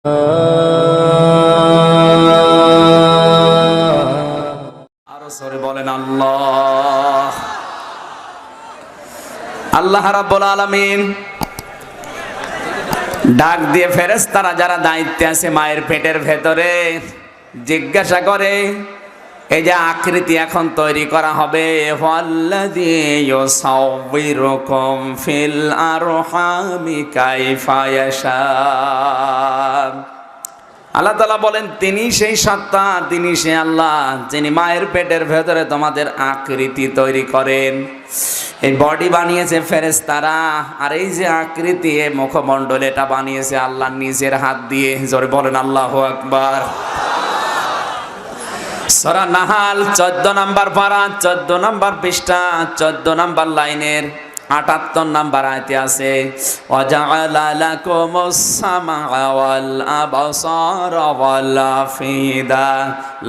আরো সরে বলেন আল্লাহ। আল্লাহ রাব্বুল আলামিন ডাক দিয়ে ফেরেশতারা যারা দায়িত্বে আছে মায়ের পেটের ভেতরে জিজ্ঞাসা করে, এই যে আকৃতি এখন তৈরি করা হবে, ওয়াল্লাযী ইউসাউবিরুকুম ফিল আরহামি কাইফা ইয়াশা। আল্লাহ তাআলা বলেন, তিনি সেই সত্তা, তিনি সেই আল্লাহ যিনি মায়ের পেটের ভেতরে তোমাদের আকৃতি তৈরি করেন। এই বডি বানিয়েছে ফেরেশতারা, আর এই যে আকৃতি এই মুখমণ্ডল এটা বানিয়েছে আল্লাহ নিজের হাত দিয়ে। জোরে বলেন আল্লাহু আকবার। সূরা নাহাল 14 নম্বর পারা, 14 নম্বর পৃষ্ঠা, 14 নম্বর লাইনের 78 নম্বর আয়াতে আছে, ওয়াজআলা লাকুমুস সামআ ওয়াল আবসারা ওয়াল আফিদা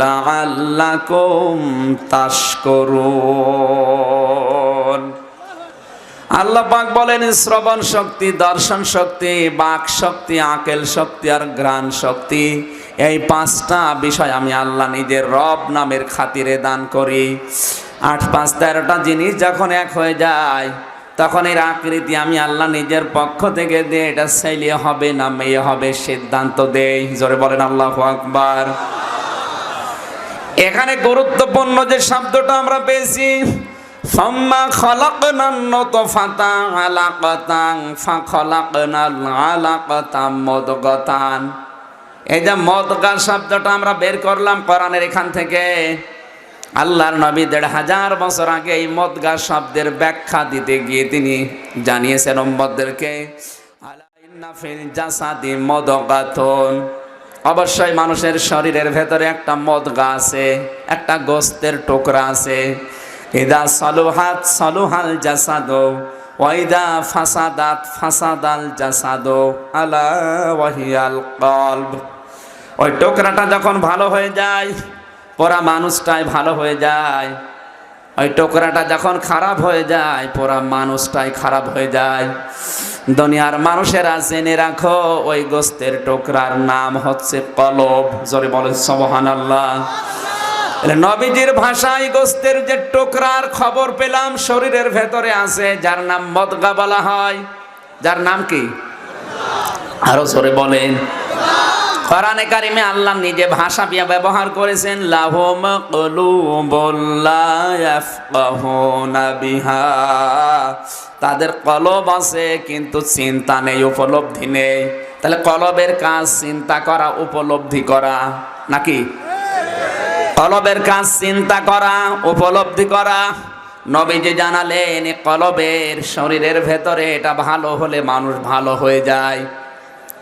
লাআল্লাকুম তাশকুরুন। আল্লাহ পাক বলেন, শ্রবণ শক্তি, দর্শন শক্তি, বাক শক্তি, আকল শক্তি আর ঘ্রাণ শক্তি, এই 5টা বিষয় আমি আল্লাহ নিজের রব নামের খাতিরে দান করি। 8 5 13টা জিনিস যখন এক হয়ে যায় তখন এর আকৃতি আমি আল্লাহ নিজের পক্ষ থেকে দিয়ে এটা ছেলে হবে না মেয়ে হবে সিদ্ধান্ত দেই। জোরে বলেন আল্লাহু আকবার। এখানে গুরুত্বপূর্ণ যে শব্দটা আমরা পেয়েছি, ফাম্মা খালাকনান নুতফাতা আলাকাতান ফাখালাকনাল আলাকাতা মুদগাতান। এই যে মদগা শব্দটা আমরা বের করলাম কোরআনের এখান থেকে। আল্লাহর নবী 1500 বছর আগে এই মদগা শব্দের ব্যাখ্যা দিতে গিয়ে তিনি জানিয়েছেন উম্মতদেরকে, আলা ইন্না ফিল জাসাদি মুদগাতুন, অবশ্যই মানুষের শরীরের ভেতরে একটা মদগা আছে, একটা গোস্তের টুকরা আছে। ইদা সালুহাত সালুহাল জাসাদু ওয়া ইদা ফাসাদাত ফাসাদাল জাসাদু আলা ওয়াহিয়াল কলব। ওই টুকরাটা যখন ভালো হয়ে যায় পুরা মানুষটাই ভালো হয়ে যায়, ওই টুকরাটা যখন খারাপ হয়ে যায় পুরা মানুষটাই খারাপ হয়ে যায়। দুনিয়ার মানুষেরা জেনে রাখো, ওই গোস্তের টুকরার নাম হচ্ছে কলব। জোরে বলেন সুবহানাল্লাহ। নবীজির ভাষায় গোস্তের যে টুকরার খবর পেলাম শরীরের ভেতরে আছে, যার নাম মদগা বলা হয়। যার নাম কি? আরো জোরে বলেন। কোরআনে কারিমে আল্লাহ নিজে ভাষা ব্যবহার করেছেন, লাহুম কুলুবুল লা ইয়াফকাহুনা বিহা, তাদের কলব আছে কিন্তু চিন্তা নেই, উপলব্ধি নেই। তাহলে কলবের কাজ চিন্তা করা, উপলব্ধি করা নাকি? কলবের কাজ চিন্তা করা, উপলব্ধি করা। নবীজি জানালেন কলবের শরীরের ভেতরে এটা ভালো হলে মানুষ ভালো হয়ে যায়।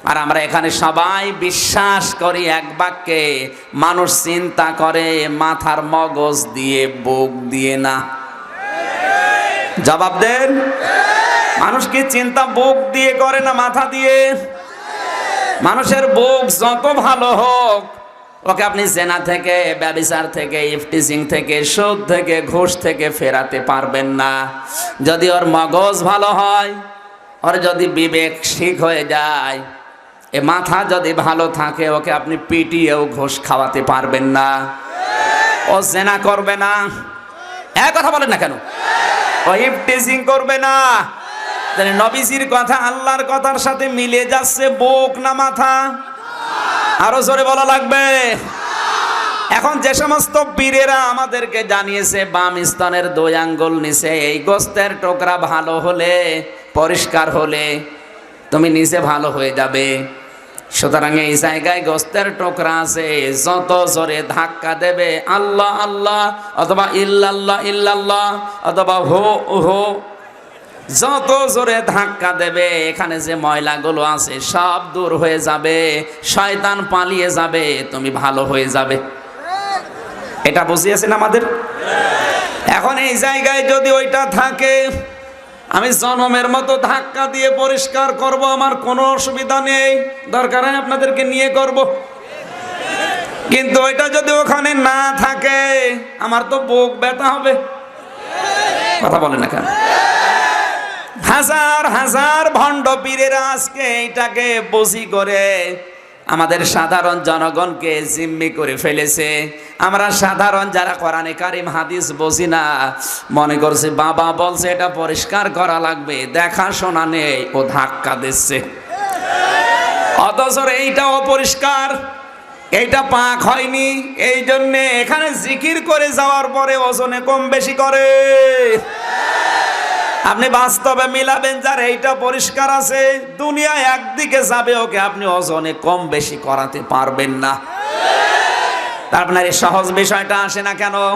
আর আমরা এখানে সবাই বিশ্বাস করি এক বাক্যে, মানুষ চিন্তা করে মাথার মগজ দিয়ে, বুক দিয়ে না। জবাব দেন। মানুষ কি চিন্তা বুক দিয়ে করে না মাথা দিয়ে? মানুষের বুক যত ভালো হোক, ওকে আপনি জেনা থেকে, ব্যভিচার থেকে, ইফটিজিং থেকে, সুদ থেকে, ঘুষ থেকে ফেরাতে পারবেন না। যদি ওর মগজ ভালো হয়, ওর যদি বিবেক ঠিক হয়ে যায়, এ মাথা যদি ভালো থাকে, ওকে আপনি পিটিয়েও ঘুষ খাওয়াতে পারবেন না। ও জেনা করবে না, এক কথা বলেন না কেন? ও ইফটিজিং করবে না। তাহলে নবীজির কথা আল্লাহর কথার সাথে মিলে যাচ্ছে বুক না মাথা? আরো জোরে বলা লাগবে। এখন যে সমস্ত পীরেরা আমাদেরকে জানিয়েছে বাম স্তনের 2 আঙ্গুল নিচে এই গোস্তের টুকরা ভালো হলে, পরিষ্কার হলে তুমি নিজে ভালো হয়ে যাবে, সুতরাং এই জায়গায় গোস্তের টুকরা আছে, যত জোরে ধাক্কা দেবে আল্লাহ আল্লাহ অথবা ইল্লাল্লাহ ইল্লাল্লাহ অথবা হো হো, যত জোরে ধাক্কা দেবে এখানে যে ময়লাগুলো আছে সব দূর হয়ে যাবে, শয়তান পালিয়ে যাবে, তুমি ভালো হয়ে যাবে। এটা বুঝিয়েছেন আমাদের। এখন এই জায়গায় যদি ওইটা থাকে, আমি জনমের মতো ধাক্কা দিয়ে পরিষ্কার করব, আমার কোনো অসুবিধা নেই, দরকার হয় আপনাদেরকে নিয়ে করব। কিন্তু ওইটা যদি ওখানে না থাকে, আমার তো বুক ব্যথা হবে। কথা বলেন না কেন? হাজার হাজার ভণ্ড পীরেরা আজকে এইটাকে বুঝি করে আমাদের সাধারণ জনগণকে জিম্মি করে ফেলেছে। আমরা সাধারণ যারা কোরআনে কারিম হাদিস বুঝি না, মনে করছে বাবা বলছে এটা পরিষ্কার করা লাগবে, দেখাশোনা নেই, ও ধাক্কা দিচ্ছে। অথচ এইটা অপরিষ্কার, এইটা পাক হয়নি, এই জন্যে এখানে জিকির করে যাওয়ার পরে ওজনে কম বেশি করে। আপনি বাস্তবে মিলাবেন, যার এইটা পরিষ্কার আছে, দুনিয়া একদিকে যাবে, ওকে আপনি ওজনে কম বেশি করাতে পারবেন না। তার আপনার এই সহজ বিষয়টা আসে না কেন?